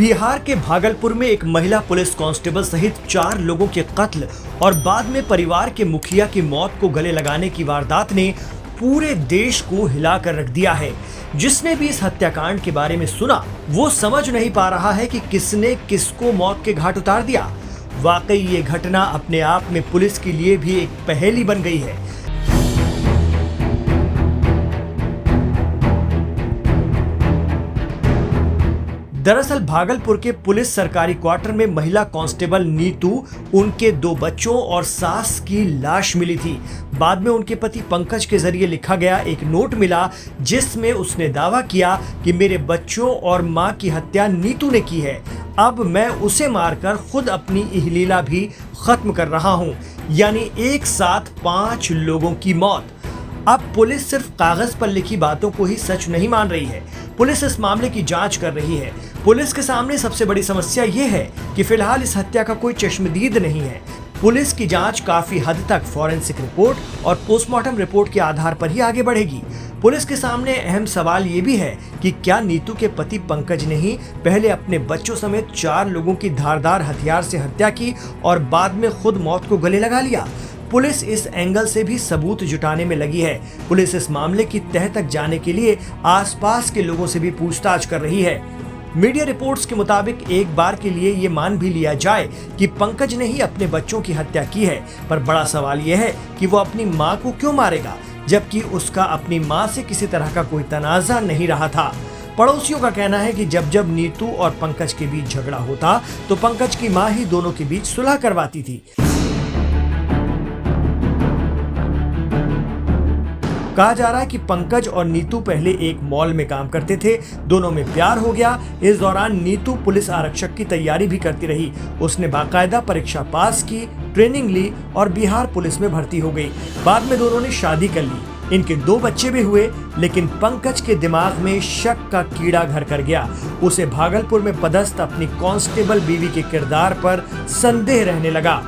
बिहार के भागलपुर में एक महिला पुलिस कांस्टेबल सहित 4 लोगों के कत्ल और बाद में परिवार के मुखिया की मौत को गले लगाने की वारदात ने पूरे देश को हिलाकर रख दिया है। जिसने भी इस हत्याकांड के बारे में सुना वो समझ नहीं पा रहा है कि किसने किसको मौत के घाट उतार दिया। वाकई ये घटना अपने आप में पुलिस के लिए भी एक पहेली बन गई है। दरअसल भागलपुर के पुलिस सरकारी क्वार्टर में महिला कांस्टेबल नीतू, उनके 2 बच्चों और सास की लाश मिली थी। बाद में उनके पति पंकज के जरिए लिखा गया एक नोट मिला जिसमें उसने दावा किया कि मेरे बच्चों और मां की हत्या नीतू ने की है। अब मैं उसे मारकर खुद अपनी इहलीला भी खत्म कर रहा हूं। यानी एक साथ 5 लोगों की मौत। अब पुलिस सिर्फ कागज पर लिखी बातों को ही सच नहीं मान रही है। पुलिस इस मामले की जांच कर रही है। पुलिस के सामने सबसे बड़ी समस्या ये है कि फिलहाल इस हत्या का कोई चश्मदीद नहीं है। पुलिस की जांच काफी हद तक फॉरेंसिक रिपोर्ट और पोस्टमार्टम रिपोर्ट के आधार पर ही आगे बढ़ेगी। पुलिस के सामने अहम सवाल ये भी है कि क्या नीतू के पति पंकज ने ही पहले अपने बच्चों समेत 4 लोगों की धारदार हथियार से हत्या की और बाद में खुद मौत को गले लगा लिया। पुलिस इस एंगल से भी सबूत जुटाने में लगी है। पुलिस इस मामले की तह तक जाने के लिए आसपास के लोगों से भी पूछताछ कर रही है। मीडिया रिपोर्ट्स के मुताबिक एक बार के लिए ये मान भी लिया जाए कि पंकज ने ही अपने बच्चों की हत्या की है, पर बड़ा सवाल यह है कि वो अपनी मां को क्यों मारेगा, जबकि उसका अपनी मां से किसी तरह का कोई तनाजा नहीं रहा था। पड़ोसियों का कहना है कि जब जब नीतू और पंकज के बीच झगड़ा होता तो पंकज की मां ही दोनों के बीच सुलह करवाती थी। कहा जा रहा है कि पंकज और नीतू पहले एक मॉल में काम करते थे, दोनों में प्यार हो गया। इस दौरान नीतू पुलिस आरक्षक की तैयारी भी करती रही। उसने बाकायदा परीक्षा पास की, ट्रेनिंग ली और बिहार पुलिस में भर्ती हो गई। बाद में दोनों ने शादी कर ली। इनके 2 बच्चे भी हुए, लेकिन पंकज के दिमाग में शक का कीड़ा घर कर गया। उसे भागलपुर में पदस्थ अपनी कांस्टेबल बीवी के किरदार पर संदेह रहने लगा।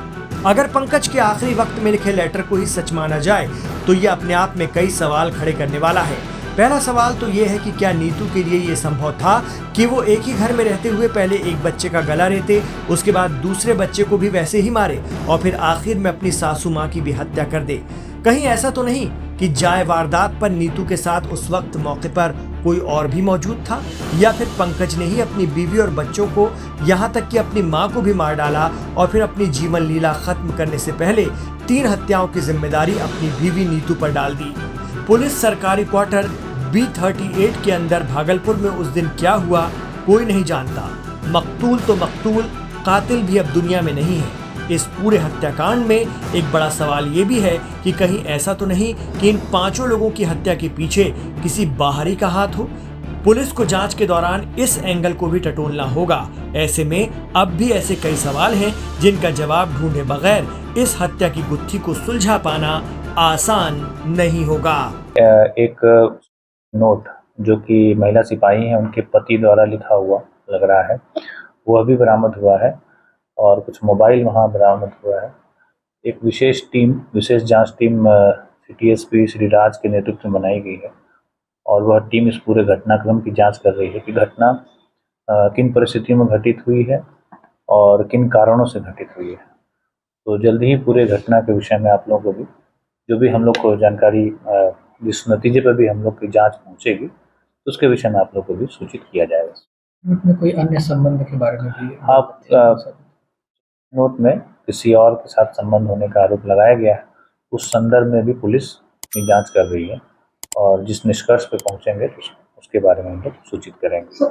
अगर पंकज के आखिरी वक्त में लिखे लेटर को ही सच माना जाए तो ये अपने आप में कई सवाल खड़े करने वाला है। पहला सवाल तो ये है कि क्या नीतू के लिए ये संभव था कि वो एक ही घर में रहते हुए पहले एक बच्चे का गला रेते, उसके बाद दूसरे बच्चे को भी वैसे ही मारे और फिर आखिर में अपनी सासू माँ की भी हत्या कर दे। कहीं ऐसा तो नहीं कि जाए वारदात पर नीतू के साथ उस वक्त मौके पर कोई और भी मौजूद था, या फिर पंकज ने ही अपनी बीवी और बच्चों को, यहाँ तक कि अपनी मां को भी मार डाला और फिर अपनी जीवन लीला खत्म करने से पहले 3 हत्याओं की जिम्मेदारी अपनी बीवी नीतू पर डाल दी। पुलिस सरकारी क्वार्टर B38 के अंदर भागलपुर में उस दिन क्या हुआ कोई नहीं जानता। मकतूल तो मकतूल, कातिल भी अब दुनिया में नहीं है। इस पूरे हत्याकांड में एक बड़ा सवाल ये भी है कि कहीं ऐसा तो नहीं कि इन 5 लोगों की हत्या के पीछे किसी बाहरी का हाथ हो। पुलिस को जांच के दौरान इस एंगल को भी टटोलना होगा। ऐसे में अब भी ऐसे कई सवाल हैं जिनका जवाब ढूंढे बगैर इस हत्या की गुत्थी को सुलझा पाना आसान नहीं होगा। एक नोट जो कि महिला सिपाही हैं उनके पति द्वारा लिखा हुआ लग रहा है, वह भी बरामद हुआ है और कुछ मोबाइल वहां बरामद हुआ है। एक विशेष जांच टीम CTSP श्री राज के नेतृत्व में बनाई गई है और वह टीम इस पूरे घटनाक्रम की जांच कर रही है कि घटना किन परिस्थितियों में घटित हुई है और किन कारणों से घटित हुई है। तो जल्दी ही पूरे घटना के विषय में आप लोगों को भी जो भी हम लोग को जानकारी, जिस नतीजे पर भी हम लोग की जांच पहुंचेगी उसके विषय में आप लोग को भी सूचित किया जाएगा। में कोई अन्य संबंध के बारे में भी आप नोट में किसी और के साथ संबंध होने का आरोप लगाया गया है, उस संदर्भ में भी पुलिस जांच कर रही है और जिस निष्कर्ष पे पहुंचेंगे उसके बारे में हम लोग सूचित करेंगे।